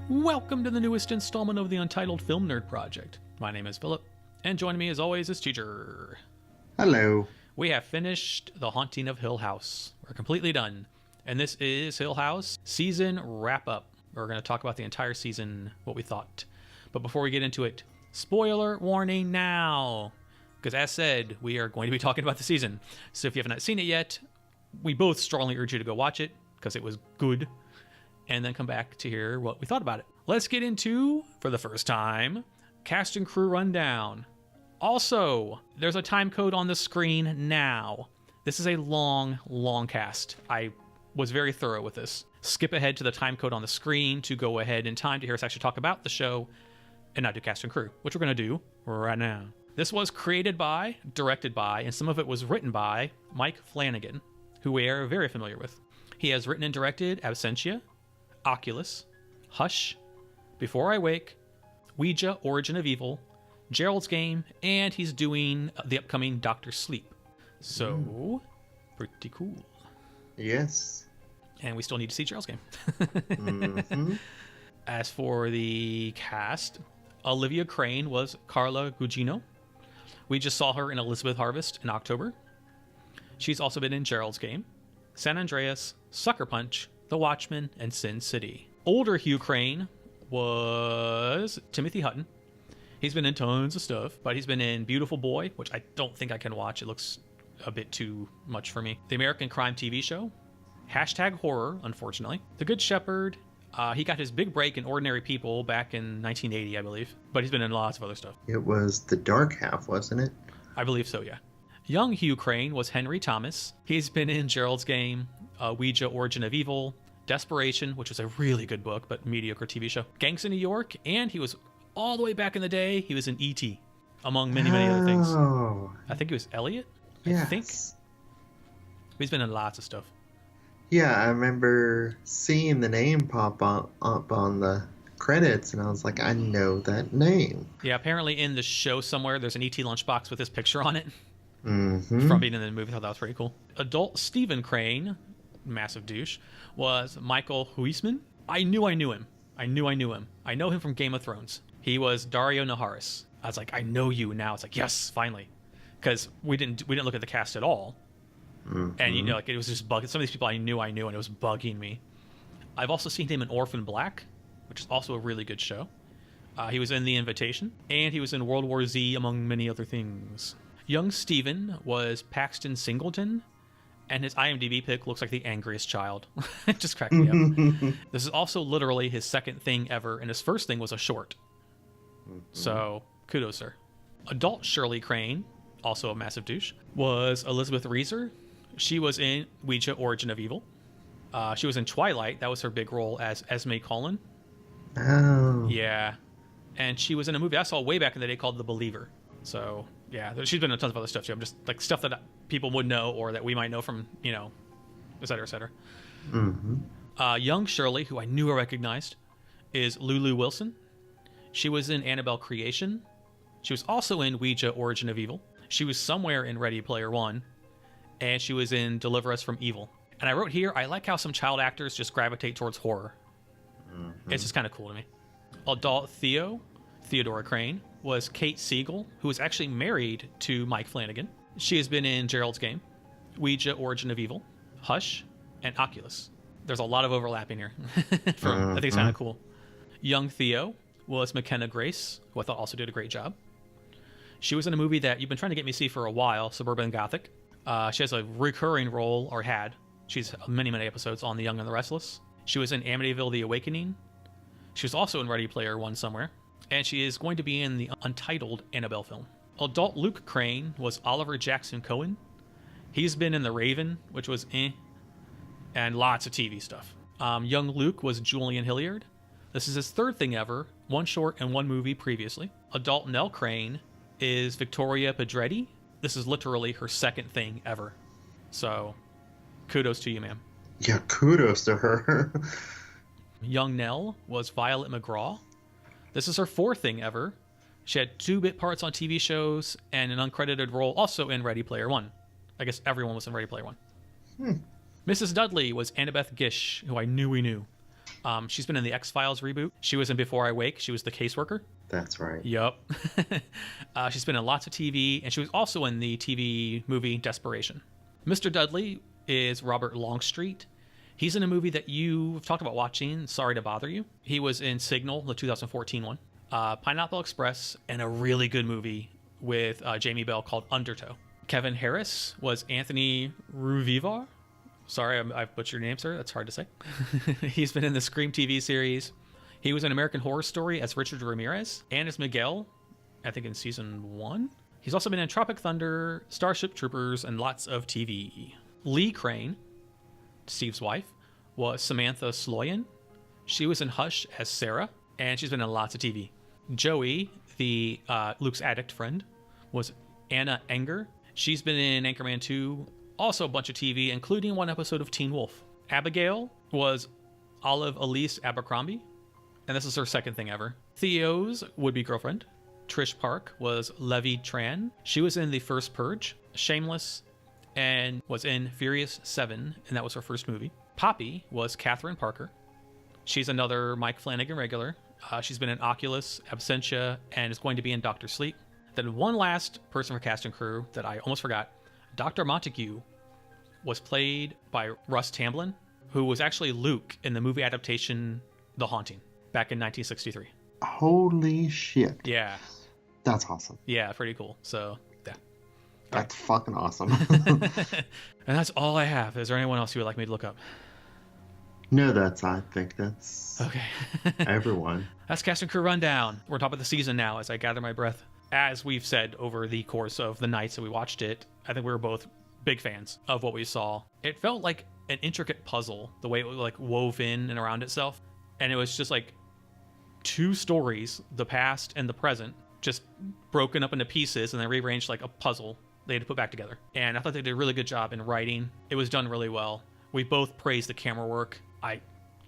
Welcome to the newest installment of the Untitled Film Nerd Project. My name is Philip, and joining me as always is Teacher. Hello. We have finished The Haunting of Hill House. We're completely done. And this is Hill House season wrap-up. We're going to talk about the entire season, what we thought. But before we get into it, spoiler warning now. Because as said, we are going to be talking about the season. So if you have not seen it yet, we both strongly urge you to go watch it, because it was good. And then come back to hear what we thought about it. Let's get into, for the first time, cast and crew rundown. Also, there's a time code on the screen now. This is a long, long cast. I was very thorough with this. Skip ahead to the time code on the screen to go ahead in time to hear us actually talk about the show and not do cast and crew, which we're going to do right now. This was created by, directed by, and some of it was written by Mike Flanagan, who we are very familiar with. He has written and directed Absentia, Oculus, Hush, Before I Wake, Ouija, Origin of Evil, Gerald's Game, and he's doing the upcoming Dr. Sleep. So, pretty cool. Yes. And we still need to see Gerald's Game. Mm-hmm. As for the cast, Olivia Crane was Carla Gugino. We just saw her in Elizabeth Harvest in October. She's also been in Gerald's Game, San Andreas, Sucker Punch, The Watchmen, and Sin City. Older Hugh Crane was Timothy Hutton. He's been in tons of stuff, but he's been in Beautiful Boy, which I don't think I can watch. It looks a bit too much for me. The American Crime TV show, #horror, unfortunately. The Good Shepherd. He got his big break in Ordinary People back in 1980, I believe, but he's been in lots of other stuff. It was The Dark Half, wasn't it? I believe so, yeah. Young Hugh Crane was Henry Thomas. He's been in Gerald's Game, Ouija, Origin of Evil, Desperation, which was a really good book, but mediocre TV show, Gangs in New York, and he was all the way back in the day, he was in E.T., among many, many other things. I think he was Elliot, yes. I think. He's been in lots of stuff. Yeah, I remember seeing the name pop up on the credits, and I was like, I know that name. Yeah, apparently in the show somewhere, there's an E.T. lunchbox with his picture on it. Mm-hmm. From being in the movie. I thought that was pretty cool. Adult Stephen Crane, massive douche, was Michael Huisman. I knew him. I know him from Game of Thrones. He was Dario Naharis. I was like, I know you now. It's like, yes, finally. Because we didn't look at the cast at all. Mm-hmm. And, you know, like, it was just bugging. Some of these people I knew, and it was bugging me. I've also seen him in Orphan Black, which is also a really good show. He was in The Invitation, and he was in World War Z, among many other things. Young Steven was Paxton Singleton, and his IMDb pic looks like the angriest child. It just cracked me up. This is also literally his second thing ever, and his first thing was a short. So, kudos, sir. Adult Shirley Crane, also a massive douche, was Elizabeth Reeser. She was in Ouija, Origin of Evil. She was in Twilight. That was her big role as Esme Cullen. Oh. Yeah. And she was in a movie I saw way back in the day called The Believer. So, yeah, she's been in tons of other stuff too. I'm just like stuff that people would know or that we might know from, you know, et cetera, et cetera. Mm-hmm. Young Shirley, who I knew I recognized, is Lulu Wilson. She was in Annabelle Creation. She was also in Ouija, Origin of Evil. She was somewhere in Ready Player One. And she was in Deliver Us from Evil. And I wrote here, I like how some child actors just gravitate towards horror. Mm-hmm. It's just kind of cool to me. Adult Theodora Crane, was Kate Siegel, who was actually married to Mike Flanagan. She has been in Gerald's Game, Ouija, Origin of Evil, Hush, and Oculus. There's a lot of overlapping here. I think it's kind of cool. Young Theo was McKenna Grace, who I thought also did a great job. She was in a movie that you've been trying to get me to see for a while, Suburban Gothic. She has a recurring role, or had. She's many, many episodes on The Young and the Restless. She was in Amityville: The Awakening. She was also in Ready Player One somewhere. And she is going to be in the Untitled Annabelle film. Adult Luke Crane was Oliver Jackson Cohen. He's been in The Raven, which was and lots of TV stuff. Young Luke was Julian Hilliard. This is his third thing ever, one short and one movie previously. Adult Nell Crane is Victoria Pedretti. This is literally her second thing ever. So, kudos to you, ma'am. Yeah, kudos to her. Young Nell was Violet McGraw. This is her fourth thing ever. She had 2 bit parts on TV shows and an uncredited role also in Ready Player One. I guess everyone was in Ready Player One. Mrs. Dudley was Annabeth Gish, who I knew we knew. She's been in the X-Files reboot. She was in Before I Wake. She was the caseworker. That's right. Yup. She's been in lots of TV, and she was also in the TV movie Desperation. Mr. Dudley is Robert Longstreet. He's in a movie that you've talked about watching, Sorry to Bother You. He was in Signal, the 2014 one. Pineapple Express, and a really good movie with Jamie Bell called Undertow. Kevin Harris was Anthony Ruvivar. Sorry, I've butchered your name, sir. That's hard to say. He's been in the Scream TV series. He was in American Horror Story as Richard Ramirez and as Miguel, I think in season 1. He's also been in Tropic Thunder, Starship Troopers, and lots of TV. Lee Crane, Steve's wife, was Samantha Sloyan. She was in Hush as Sarah, and she's been in lots of TV. Joey, the Luke's addict friend, was Anna Enger. She's been in Anchorman 2, also a bunch of TV, including one episode of Teen Wolf. Abigail was Olive Elise Abercrombie, and this is her second thing ever. Theo's would-be girlfriend, Trish Park, was Levy Tran. She was in The First Purge, Shameless, and was in Furious 7, and that was her first movie. Poppy was Catherine Parker. She's another Mike Flanagan regular. She's been in Oculus, Absentia, and is going to be in Dr. Sleep. Then one last person for cast and crew that I almost forgot. Dr. Montague was played by Russ Tamblyn, who was actually Luke in the movie adaptation The Haunting back in 1963. Holy shit. Yeah. That's awesome. Yeah, pretty cool. So, yeah. That's fucking awesome. And that's all I have. Is there anyone else you would like me to look up? No, I think that's okay. everyone. That's Cast and Crew Rundown. We're top of the season now as I gather my breath. As we've said over the course of the nights that we watched it, I think we were both big fans of what we saw. It felt like an intricate puzzle, the way it was like wove in and around itself. And it was just like two stories, the past and the present, just broken up into pieces and then rearranged like a puzzle they had to put back together. And I thought they did a really good job in writing. It was done really well. We both praised the camera work. I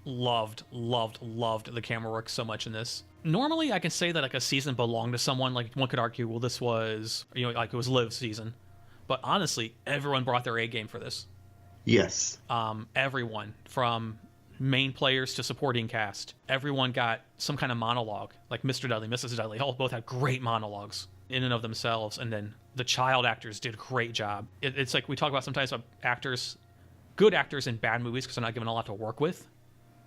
loved the camera work so much in this. Normally, I can say that like a season belonged to someone. Like one could argue, well, this was, like it was Liv's season. But honestly, everyone brought their A game for this. Yes. Everyone from main players to supporting cast. Everyone got some kind of monologue. Like Mr. Dudley, Mrs. Dudley, all both had great monologues in and of themselves. And then the child actors did a great job. It's like we talk about sometimes about actors, good actors in bad movies because they're not given a lot to work with,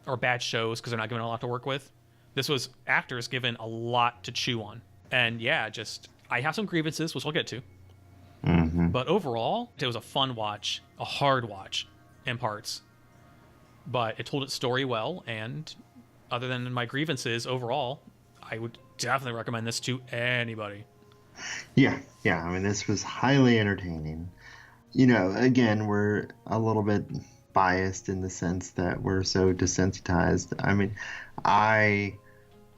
or bad shows because they're not given a lot to work with. This was actors given a lot to chew on. And yeah, I have some grievances, which I'll get to. Mm-hmm. But overall, it was a fun watch, a hard watch in parts. But it told its story well, and other than my grievances, overall, I would definitely recommend this to anybody. Yeah. I mean, this was highly entertaining. Again, we're a little bit biased in the sense that we're so desensitized. I mean, I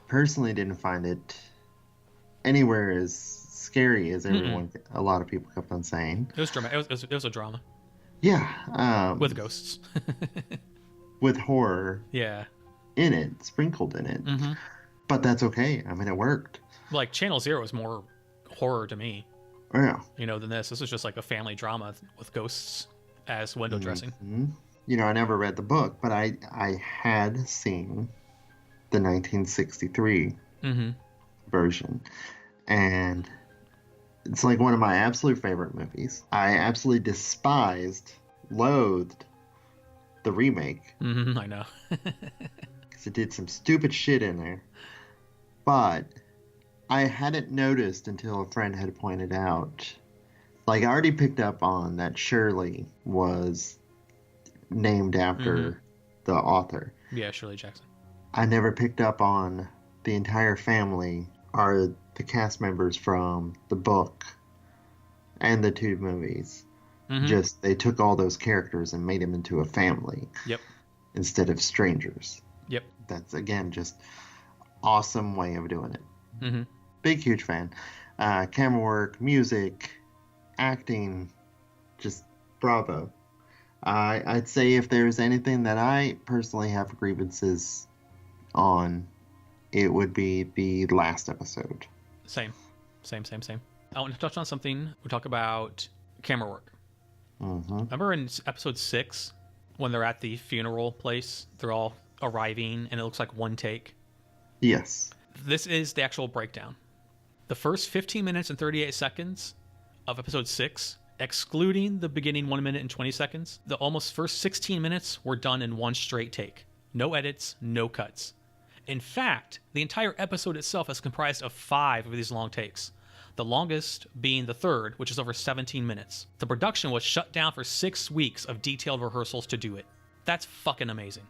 personally didn't find it anywhere as scary as a lot of people kept on saying. It was drama. It was a drama. Yeah. With ghosts. With horror. Yeah. In it, sprinkled in it. Mm-hmm. But that's okay. I mean, it worked. Like Channel Zero is more horror to me. Yeah. Than this. This is just like a family drama with ghosts as window dressing. Mm-hmm. I never read the book, but I had seen the 1963 version. And it's like one of my absolute favorite movies. I absolutely loathed the remake. Mm-hmm, I know. Because it did some stupid shit in there. But I hadn't noticed until a friend had pointed out. Like, I already picked up on that Shirley was named after the author. Yeah, Shirley Jackson. I never picked up on the entire family are the cast members from the book and the two movies. Just, they took all those characters and made them into a family. Yep. Instead of strangers. Yep. That's, again, just awesome way of doing it. Mm-hmm. Big, huge fan. Camera work, music, acting, just bravo. I'd say if there's anything that I personally have grievances on, it would be the last episode. Same. I want to touch on something. We talk about camera work. Mm-hmm. Remember in episode 6 when they're at the funeral place, they're all arriving and it looks like one take. Yes. This is the actual breakdown. The first 15 minutes and 38 seconds of episode 6, excluding the beginning 1 minute and 20 seconds, the almost first 16 minutes were done in one straight take. No edits, no cuts. In fact, the entire episode itself is comprised of 5 of these long takes, the longest being the third, which is over 17 minutes. The production was shut down for 6 weeks of detailed rehearsals to do it. That's fucking amazing.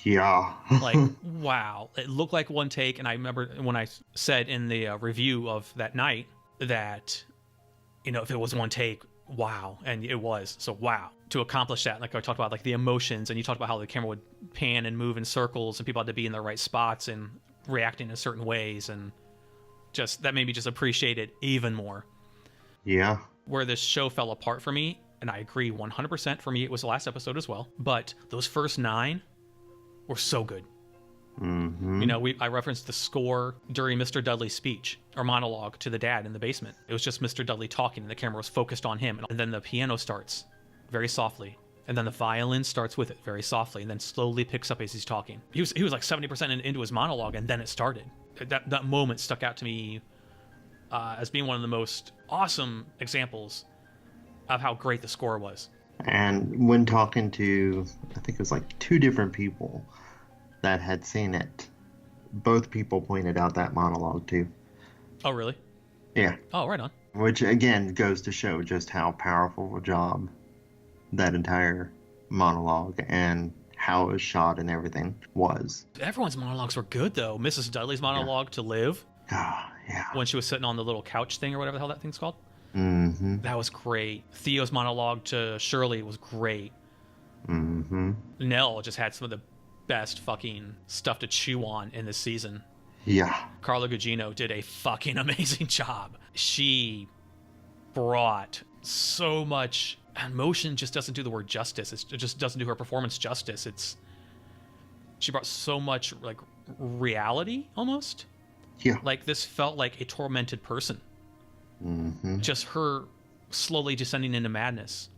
Yeah. Like, wow. It looked like one take, and I remember when I said in the review of that night that, if it was one take, wow. And it was. So, wow. To accomplish that, like I talked about, like the emotions, and you talked about how the camera would pan and move in circles, and people had to be in the right spots and reacting in certain ways, and just that made me just appreciate it even more. Yeah. Where this show fell apart for me, and I agree 100%, for me it was the last episode as well, but those first 9 were so good. Mm-hmm. I referenced the score during Mr. Dudley's speech or monologue to the dad in the basement. It was just Mr. Dudley talking and the camera was focused on him, and then the piano starts very softly, and then the violin starts with it very softly, and then slowly picks up as he's talking. He was like 70% into his monologue, and then it started. That moment stuck out to me as being one of the most awesome examples of how great the score was. And when talking to, I think it was like 2 different people that had seen it, both people pointed out that monologue too. Oh, really? Yeah. Oh, right on. Which again goes to show just how powerful a job that entire monologue and how it was shot and everything was. Everyone's monologues were good, though. Mrs. Dudley's monologue to Liv. Ah, yeah. When she was sitting on the little couch thing or whatever the hell that thing's called. Mm-hmm. That was great. Theo's monologue to Shirley was great. Mm-hmm. Nell just had some of the best fucking stuff to chew on in this season. Yeah. Carla Gugino did a fucking amazing job. She brought so much emotion. Just doesn't do the word justice. It just doesn't do her performance justice. She brought so much like reality almost. Yeah. Like this felt like a tormented person. Mm-hmm. Just her slowly descending into madness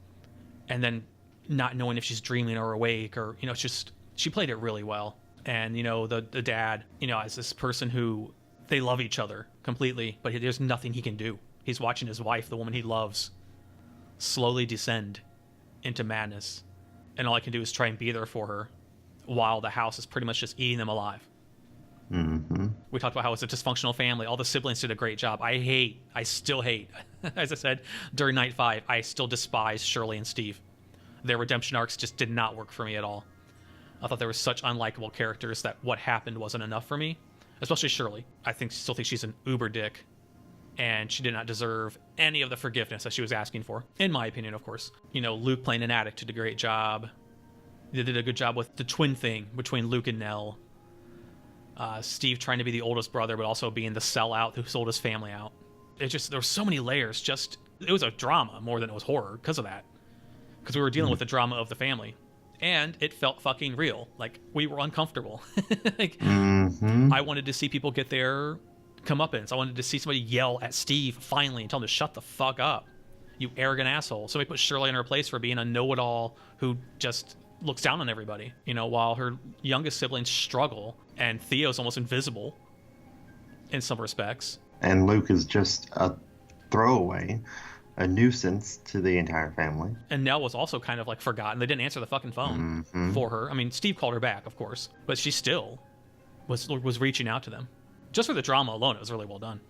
and then not knowing if she's dreaming or awake, or it's just, she played it really well. And the dad, as this person who, they love each other completely, but there's nothing he can do. He's watching his wife, the woman he loves, slowly descend into madness, and all I can do is try and be there for her while the house is pretty much just eating them alive. Mm-hmm. We talked about how it's a dysfunctional family. All the siblings did a great job. I still hate, as I said during night 5, I still despise Shirley and Steve. Their redemption arcs just did not work for me at all. I thought they were such unlikable characters that what happened wasn't enough for me, especially Shirley. I still think she's an uber dick, and she did not deserve any of the forgiveness that she was asking for, in my opinion, of course. Luke playing an addict did a great job. They did a good job with the twin thing between Luke and Nell. Steve trying to be the oldest brother, but also being the sellout who sold his family out. There were so many layers. It was a drama more than it was horror because of that. Because we were dealing with the drama of the family. And it felt fucking real. Like, we were uncomfortable. I wanted to see people get their comeuppance. I wanted to see somebody yell at Steve finally and tell him to shut the fuck up, you arrogant asshole. Somebody put Shirley in her place for being a know-it-all who just looks down on everybody, while her youngest siblings struggle, and Theo's almost invisible in some respects. And Luke is just a throwaway, a nuisance to the entire family. And Nell was also kind of like forgotten. They didn't answer the fucking phone for her. I mean, Steve called her back, of course, but she still was reaching out to them. Just for the drama alone, it was really well done.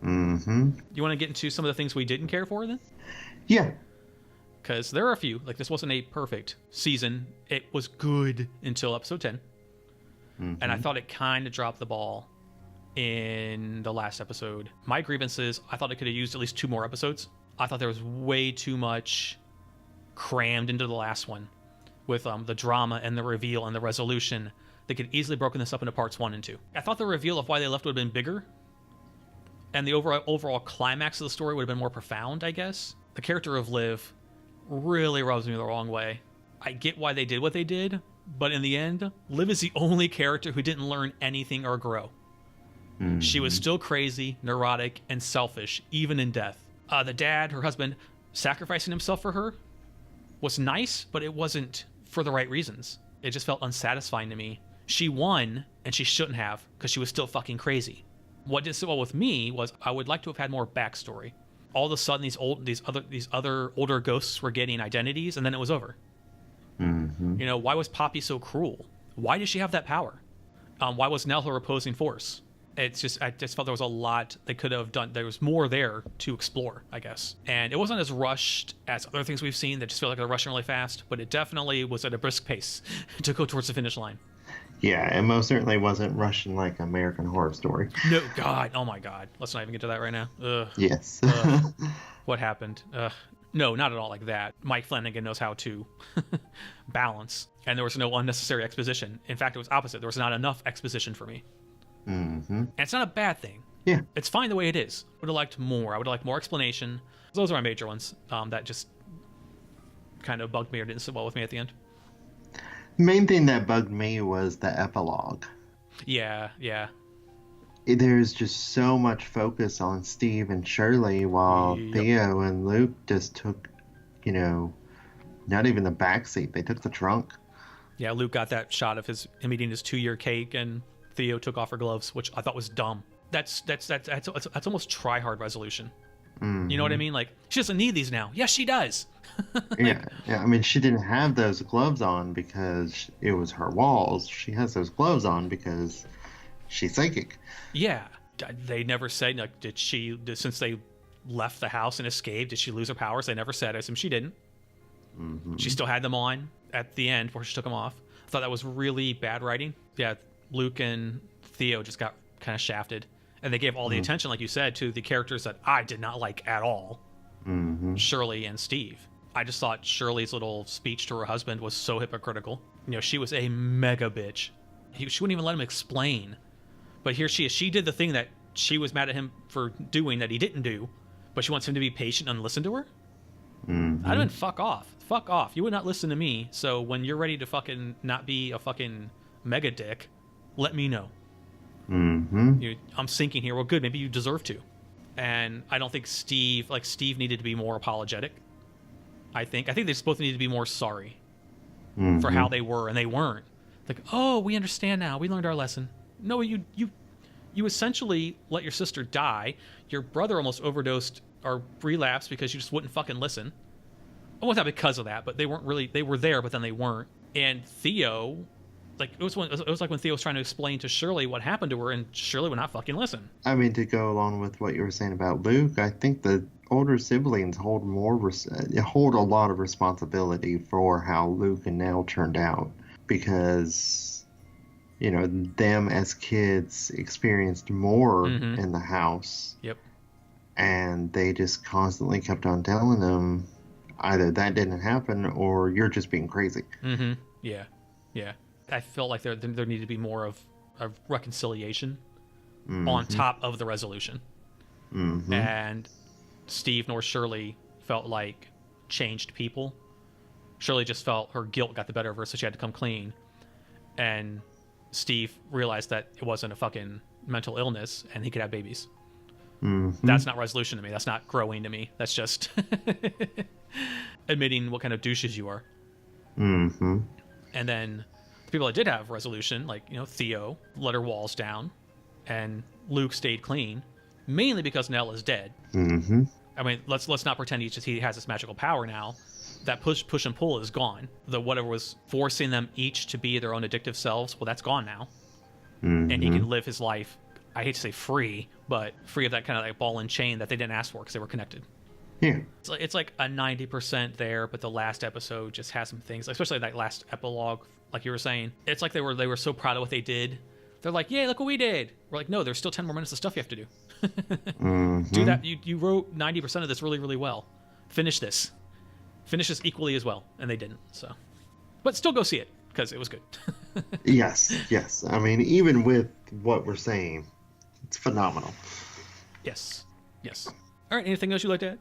Mm-hmm. You want to get into some of the things we didn't care for then? Yeah. Because there are a few. Like, this wasn't a perfect season. It was good until episode 10. And I thought it kind of dropped the ball in the last episode. My grievances, I thought it could have used at least 2 more episodes. I thought there was way too much crammed into the last one with the drama and the reveal and the resolution. They could easily broken this up into parts 1 and 2. I thought the reveal of why they left would have been bigger, and the overall climax of the story would have been more profound, I guess. The character of Liv really rubs me the wrong way. I get why they did what they did, but in the end, Liv is the only character who didn't learn anything or grow. She was still crazy, neurotic, and selfish, even in death. The dad, her husband, sacrificing himself for her was nice, but it wasn't for the right reasons. It just felt unsatisfying to me. She won, and she shouldn't have, because she was still fucking crazy. What did so well with me was I would like to have had more backstory. All of a sudden, these other older ghosts were getting identities, and then it was over. Mm-hmm. You know, why was Poppy so cruel? Why did she have that power? Why was Nell her opposing force? I just felt there was a lot they could have done. There was more there to explore, I guess. And it wasn't as rushed as other things we've seen that just feel like they're rushing really fast, but it definitely was at a brisk pace to go towards the finish line. Yeah, it most certainly wasn't rushing like American Horror Story. No, God, oh my God. Let's not even get to that right now. Ugh. Yes. What happened? No, not at all like that. Mike Flanagan knows how to balance, and there was no unnecessary exposition. In fact, it was opposite. There was not enough exposition for me. Mm-hmm. And it's not a bad thing. Yeah. It's fine the way it is. Would have liked more. I would have liked more explanation. Those are my major ones that just kind of bugged me or didn't sit well with me at the end. The main thing that bugged me was the epilogue. Yeah. There's just so much focus on Steve and Shirley while Theo and Luke just took, not even the backseat. They took the trunk. Yeah, Luke got that shot of him eating his 2-year cake, and Theo took off her gloves, which I thought was dumb. That's almost try-hard resolution. Mm-hmm. You know what I mean? Like, she doesn't need these now. Yes, she does. Yeah. I mean, she didn't have those gloves on because it was her walls. She has those gloves on because she's psychic. Yeah. They never said, like, since they left the house and escaped, did she lose her powers? They never said. I assume she didn't. Mm-hmm. She still had them on at the end before she took them off. I thought that was really bad writing. Yeah, Luke and Theo just got kind of shafted. And they gave all the attention, like you said, to the characters that I did not like at all. Mm-hmm. Shirley and Steve. I just thought Shirley's little speech to her husband was so hypocritical. She was a mega bitch. She wouldn't even let him explain. But here she is. She did the thing that she was mad at him for doing that he didn't do, but she wants him to be patient and listen to her? Mm-hmm. I'd have been, fuck off. Fuck off. You would not listen to me, so when you're ready to fucking not be a fucking mega dick, let me know. Mm-hmm. I'm sinking here. Well, good. Maybe you deserve to. And I don't think Steve needed to be more apologetic. I think they just both needed to be more sorry for how they were, and they weren't. Like, oh, we understand now. We learned our lesson. No, you essentially let your sister die. Your brother almost overdosed or relapsed because you just wouldn't fucking listen. Well, not because of that, but they were there, but then they weren't. And Theo, like, it was like when Theo was trying to explain to Shirley what happened to her, and Shirley would not fucking listen. I mean, to go along with what you were saying about Luke, I think the older siblings hold a lot of responsibility for how Luke and Nell turned out, because them as kids experienced more in the house. Yep. And they just constantly kept on telling them either that didn't happen or you're just being crazy. Mm-hmm. Yeah. I felt like there needed to be more of reconciliation on top of the resolution. Mm-hmm. And Steve nor Shirley felt like changed people. Shirley just felt her guilt got the better of her, so she had to come clean. And Steve realized that it wasn't a fucking mental illness and he could have babies. Mm-hmm. That's not resolution to me. That's not growing to me. That's just admitting what kind of douches you are. Mm-hmm. And then the people that did have resolution, like, Theo let her walls down and Luke stayed clean, mainly because Nell is dead. Mm-hmm. I mean, let's not pretend he has this magical power now. That push and pull is gone. The whatever was forcing them each to be their own addictive selves, well, that's gone now. Mm-hmm. And he can live his life, I hate to say free, but free of that kind of like ball and chain that they didn't ask for because they were connected. Yeah. It's like a 90% there, but the last episode just has some things, especially that last epilogue, like you were saying. It's like they were so proud of what they did. They're like, yeah, look what we did. We're like, no, there's still 10 more minutes of stuff you have to do. Do that. You wrote 90% of this really, really well. Finish this equally as well, and they didn't. So, but still go see it because it was good. Yes. I mean, even with what we're saying, it's phenomenal. Yes. All right. Anything else you'd like to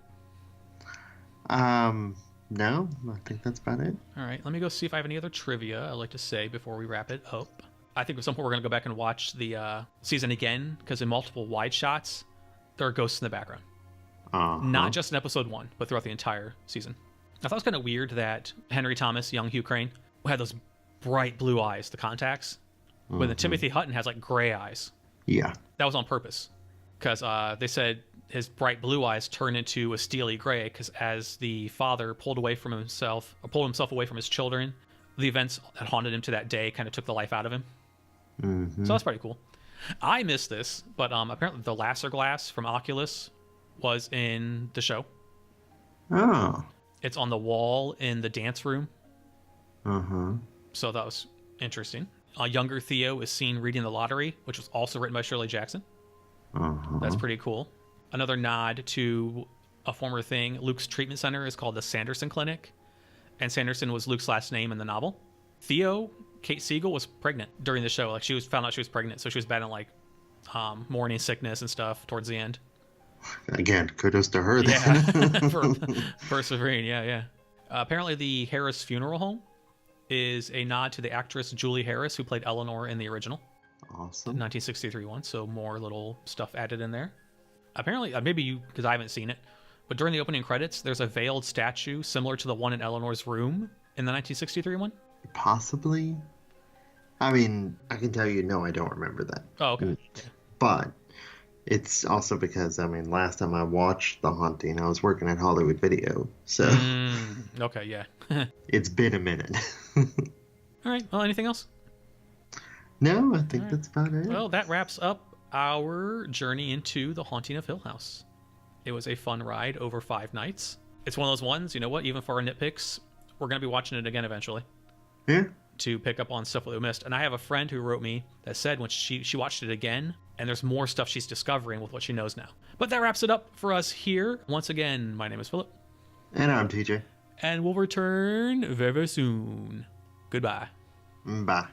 add? No, I think that's about it. All right. Let me go see if I have any other trivia I'd like to say before we wrap it up. I think at some point we're going to go back and watch the season again, because in multiple wide shots, there are ghosts in the background. Not just in episode 1, but throughout the entire season. I thought it was kind of weird that Henry Thomas, young Hugh Crane, had those bright blue eyes, the contacts. But then Timothy Hutton has like gray eyes. Yeah. That was on purpose, because they said his bright blue eyes turned into a steely gray because as the father pulled himself away from his children, the events that haunted him to that day kind of took the life out of him. So that's pretty cool. I missed this, but apparently the laser glass from Oculus was in the show. Oh. It's on the wall in the dance room. So that was interesting. Younger Theo is seen reading The Lottery, which was also written by Shirley Jackson. That's pretty cool. Another nod to a former thing. Luke's treatment center is called the Sanderson Clinic, and Sanderson was Luke's last name in the novel. Theo, Kate Siegel, was pregnant during the show. Like, she found out she was pregnant, so she was battling like morning sickness and stuff towards the end. Again, kudos to her. Yeah, for persevering. Yeah. Apparently, the Harris Funeral Home is a nod to the actress Julie Harris, who played Eleanor in the original. Awesome. 1963 one, so more little stuff added in there. Apparently, maybe you, because I haven't seen it, but during the opening credits, there's a veiled statue similar to the one in Eleanor's room in the 1963 one. Possibly. I mean, I can tell you, no, I don't remember that. Oh, okay. But it's also because, I mean, last time I watched The Haunting, I was working at Hollywood Video, so... Okay, yeah. It's been a minute. All right, well, anything else? No, I think that's about it. Well, that wraps up our journey into The Haunting of Hill House. It was a fun ride over 5 nights. It's one of those ones, you know what, even for our nitpicks, we're going to be watching it again eventually. Yeah. To pick up on stuff that we missed. And I have a friend who wrote me that said when she watched it again, and there's more stuff she's discovering with what she knows now. But that wraps it up for us here. Once again, my name is Philip. And I'm TJ. And we'll return very, very soon. Goodbye. Bye.